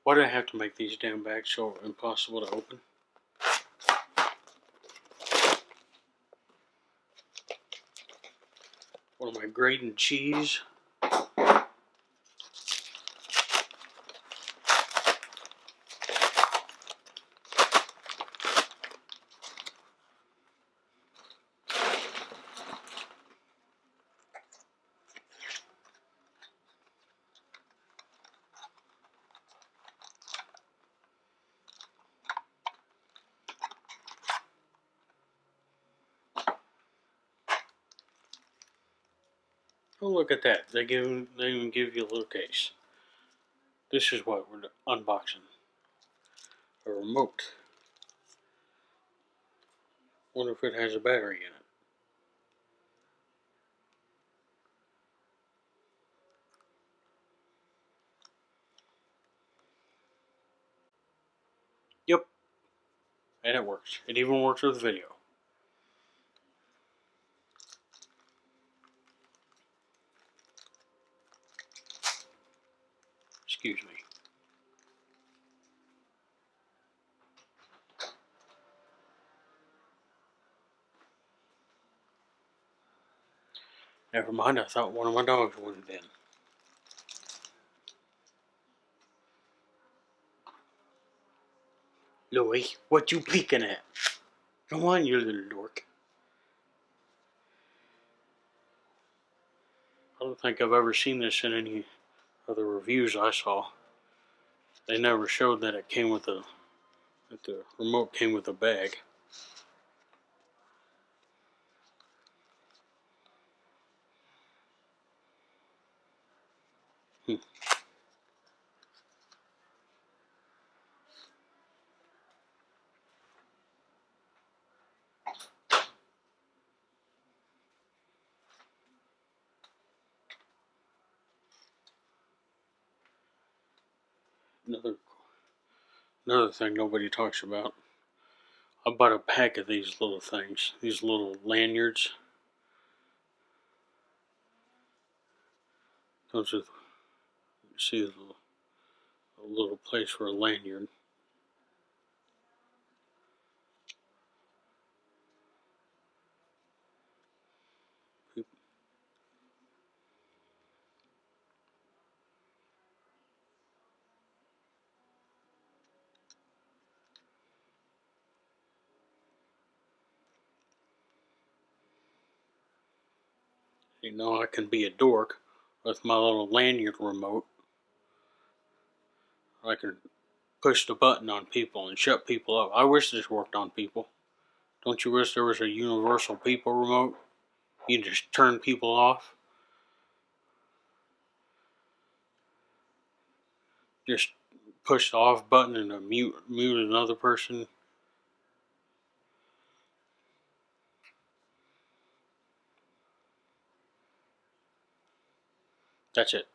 Why do I have to make these damn bags so impossible to open? What am I grating cheese? Oh, look at that. They even give you a little case. This is what we're unboxing. A remote. Wonder if it has a battery in it. Yep. And it works. It even works with video. Excuse me. Never mind, I thought one of my dogs wanted in. Louie, what you peeking at? Come on, you little dork. I don't think I've ever seen this in any of the reviews I saw. They never showed that it came with that the remote came with a bag. Another thing nobody talks about. I bought a pack of these little things, these little lanyards. Comes with, you see a little place for a lanyard. You know, I can be a dork with my little lanyard remote. I can push the button on people and shut people up. I wish this worked on people. Don't you wish there was a universal people remote? You can just turn people off. Just push the off button and mute another person. That's it.